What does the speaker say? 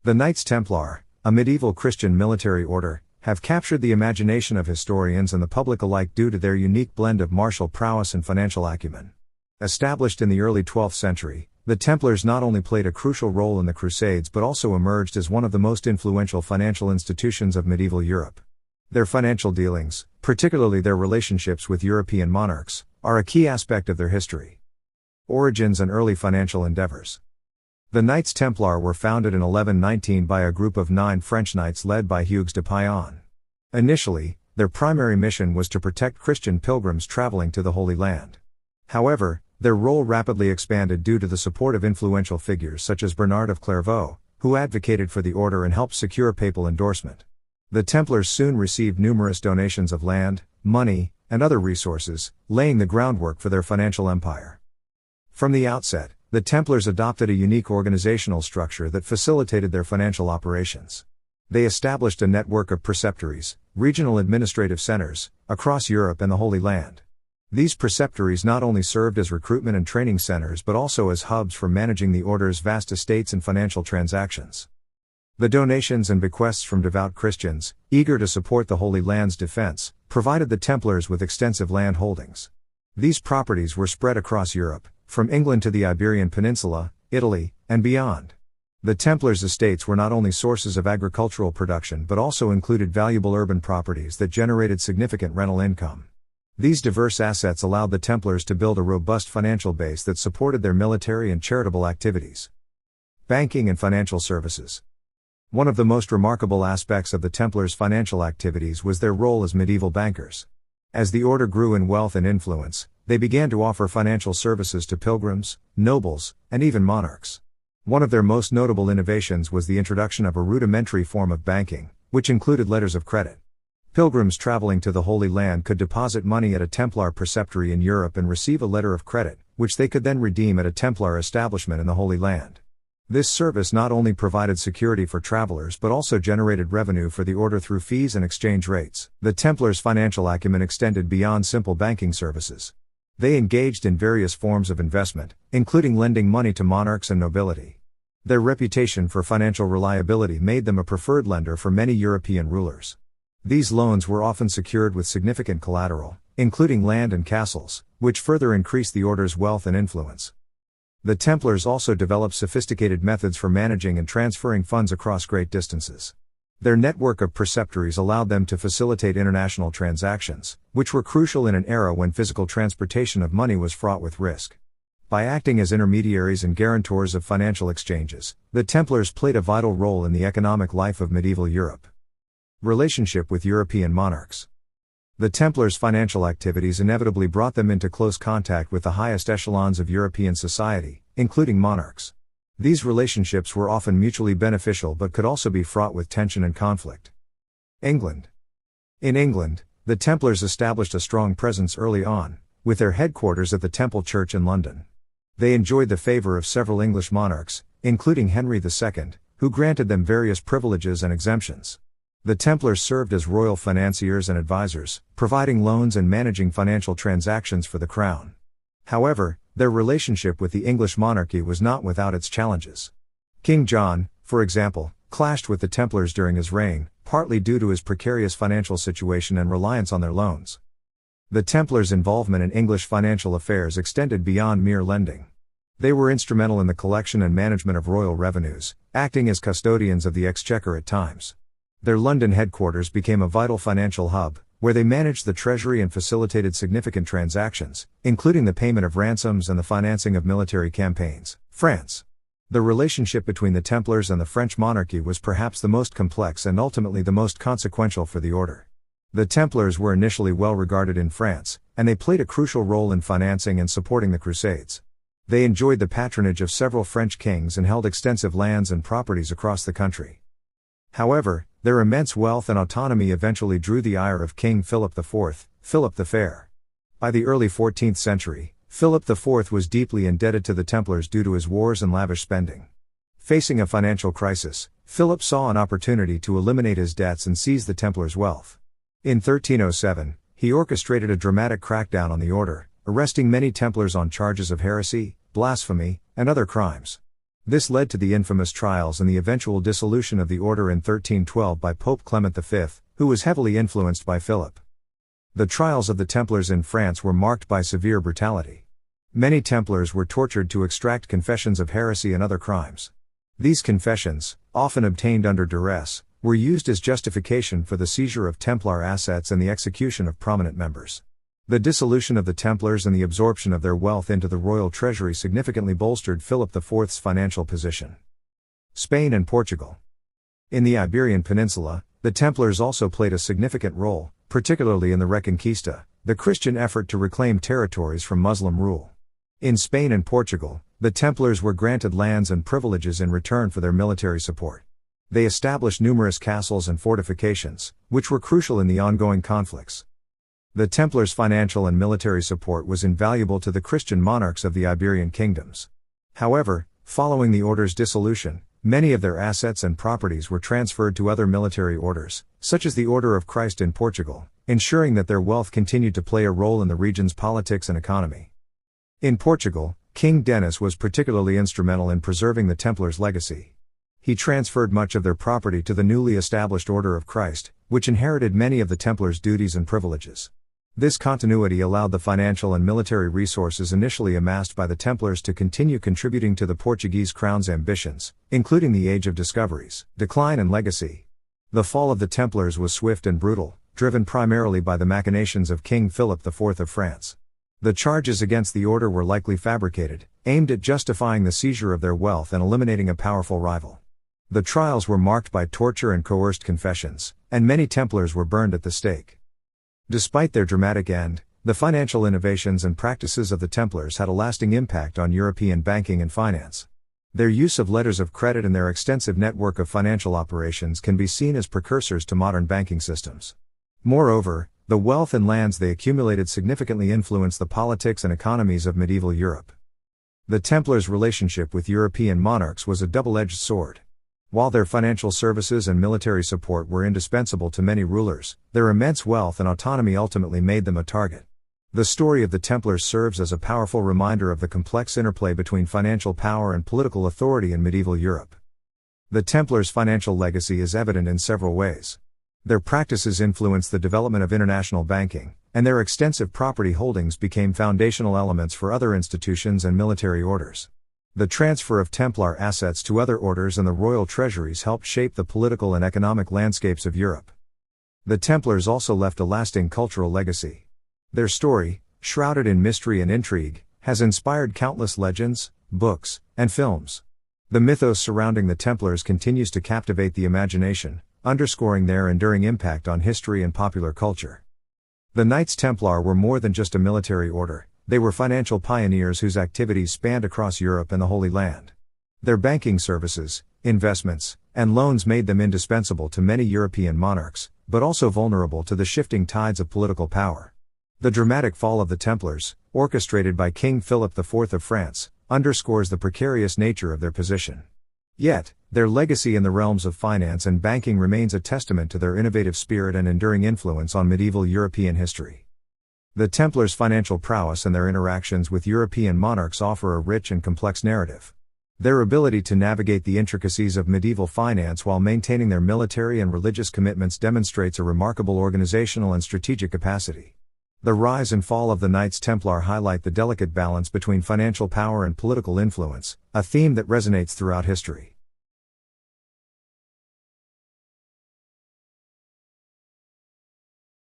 The Knights Templar, a medieval Christian military order, have captured the imagination of historians and the public alike due to their unique blend of martial prowess and financial acumen. Established in the early 12th century, the Templars not only played a crucial role in the Crusades but also emerged as one of the most influential financial institutions of medieval Europe. Their financial dealings, particularly their relationships with European monarchs, are a key aspect of their history. Origins and early financial endeavors. The Knights Templar were founded in 1119 by a group of 9 French knights led by Hugues de Payens. Initially, their primary mission was to protect Christian pilgrims traveling to the Holy Land. However, their role rapidly expanded due to the support of influential figures such as Bernard of Clairvaux, who advocated for the order and helped secure papal endorsement. The Templars soon received numerous donations of land, money, and other resources, laying the groundwork for their financial empire. From the outset, the Templars adopted a unique organizational structure that facilitated their financial operations. They established a network of preceptories, regional administrative centers, across Europe and the Holy Land. These preceptories not only served as recruitment and training centers but also as hubs for managing the order's vast estates and financial transactions. The donations and bequests from devout Christians, eager to support the Holy Land's defense, provided the Templars with extensive land holdings. These properties were spread across Europe, from England to the Iberian Peninsula, Italy, and beyond. The Templars' estates were not only sources of agricultural production but also included valuable urban properties that generated significant rental income. These diverse assets allowed the Templars to build a robust financial base that supported their military and charitable activities. Banking and financial services. One of the most remarkable aspects of the Templars' financial activities was their role as medieval bankers. As the order grew in wealth and influence, they began to offer financial services to pilgrims, nobles, and even monarchs. One of their most notable innovations was the introduction of a rudimentary form of banking, which included letters of credit. Pilgrims traveling to the Holy Land could deposit money at a Templar preceptory in Europe and receive a letter of credit, which they could then redeem at a Templar establishment in the Holy Land. This service not only provided security for travelers but also generated revenue for the order through fees and exchange rates. The Templars' financial acumen extended beyond simple banking services. They engaged in various forms of investment, including lending money to monarchs and nobility. Their reputation for financial reliability made them a preferred lender for many European rulers. These loans were often secured with significant collateral, including land and castles, which further increased the order's wealth and influence. The Templars also developed sophisticated methods for managing and transferring funds across great distances. Their network of preceptories allowed them to facilitate international transactions, which were crucial in an era when physical transportation of money was fraught with risk. By acting as intermediaries and guarantors of financial exchanges, the Templars played a vital role in the economic life of medieval Europe. Relationship with European monarchs. The Templars' financial activities inevitably brought them into close contact with the highest echelons of European society, including monarchs. These relationships were often mutually beneficial but could also be fraught with tension and conflict. England. In England, the Templars established a strong presence early on, with their headquarters at the Temple Church in London. They enjoyed the favor of several English monarchs, including Henry II, who granted them various privileges and exemptions. The Templars served as royal financiers and advisors, providing loans and managing financial transactions for the crown. However, their relationship with the English monarchy was not without its challenges. King John, for example, clashed with the Templars during his reign, partly due to his precarious financial situation and reliance on their loans. The Templars' involvement in English financial affairs extended beyond mere lending. They were instrumental in the collection and management of royal revenues, acting as custodians of the exchequer at times. Their London headquarters became a vital financial hub, where they managed the treasury and facilitated significant transactions, including the payment of ransoms and the financing of military campaigns. France. The relationship between the Templars and the French monarchy was perhaps the most complex and ultimately the most consequential for the order. The Templars were initially well regarded in France, and they played a crucial role in financing and supporting the Crusades. They enjoyed the patronage of several French kings and held extensive lands and properties across the country. However, their immense wealth and autonomy eventually drew the ire of King Philip IV, Philip the Fair. By the early 14th century, Philip IV was deeply indebted to the Templars due to his wars and lavish spending. Facing a financial crisis, Philip saw an opportunity to eliminate his debts and seize the Templars' wealth. In 1307, he orchestrated a dramatic crackdown on the order, arresting many Templars on charges of heresy, blasphemy, and other crimes. This led to the infamous trials and the eventual dissolution of the order in 1312 by Pope Clement V, who was heavily influenced by Philip. The trials of the Templars in France were marked by severe brutality. Many Templars were tortured to extract confessions of heresy and other crimes. These confessions, often obtained under duress, were used as justification for the seizure of Templar assets and the execution of prominent members. The dissolution of the Templars and the absorption of their wealth into the royal treasury significantly bolstered Philip IV's financial position. Spain and Portugal. In the Iberian Peninsula, the Templars also played a significant role, particularly in the Reconquista, the Christian effort to reclaim territories from Muslim rule. In Spain and Portugal, the Templars were granted lands and privileges in return for their military support. They established numerous castles and fortifications, which were crucial in the ongoing conflicts. The Templars' financial and military support was invaluable to the Christian monarchs of the Iberian kingdoms. However, following the order's dissolution, many of their assets and properties were transferred to other military orders, such as the Order of Christ in Portugal, ensuring that their wealth continued to play a role in the region's politics and economy. In Portugal, King Denis was particularly instrumental in preserving the Templars' legacy. He transferred much of their property to the newly established Order of Christ, which inherited many of the Templars' duties and privileges. This continuity allowed the financial and military resources initially amassed by the Templars to continue contributing to the Portuguese crown's ambitions, including the Age of Discoveries, decline and legacy. The fall of the Templars was swift and brutal, driven primarily by the machinations of King Philip IV of France. The charges against the order were likely fabricated, aimed at justifying the seizure of their wealth and eliminating a powerful rival. The trials were marked by torture and coerced confessions, and many Templars were burned at the stake. Despite their dramatic end, the financial innovations and practices of the Templars had a lasting impact on European banking and finance. Their use of letters of credit and their extensive network of financial operations can be seen as precursors to modern banking systems. Moreover, the wealth and lands they accumulated significantly influenced the politics and economies of medieval Europe. The Templars' relationship with European monarchs was a double-edged sword. While their financial services and military support were indispensable to many rulers, their immense wealth and autonomy ultimately made them a target. The story of the Templars serves as a powerful reminder of the complex interplay between financial power and political authority in medieval Europe. The Templars' financial legacy is evident in several ways. Their practices influenced the development of international banking, and their extensive property holdings became foundational elements for other institutions and military orders. The transfer of Templar assets to other orders and the royal treasuries helped shape the political and economic landscapes of Europe. The Templars also left a lasting cultural legacy. Their story, shrouded in mystery and intrigue, has inspired countless legends, books, and films. The mythos surrounding the Templars continues to captivate the imagination, underscoring their enduring impact on history and popular culture. The Knights Templar were more than just a military order. They were financial pioneers whose activities spanned across Europe and the Holy Land. Their banking services, investments, and loans made them indispensable to many European monarchs, but also vulnerable to the shifting tides of political power. The dramatic fall of the Templars, orchestrated by King Philip IV of France, underscores the precarious nature of their position. Yet, their legacy in the realms of finance and banking remains a testament to their innovative spirit and enduring influence on medieval European history. The Templars' financial prowess and their interactions with European monarchs offer a rich and complex narrative. Their ability to navigate the intricacies of medieval finance while maintaining their military and religious commitments demonstrates a remarkable organizational and strategic capacity. The rise and fall of the Knights Templar highlight the delicate balance between financial power and political influence, a theme that resonates throughout history.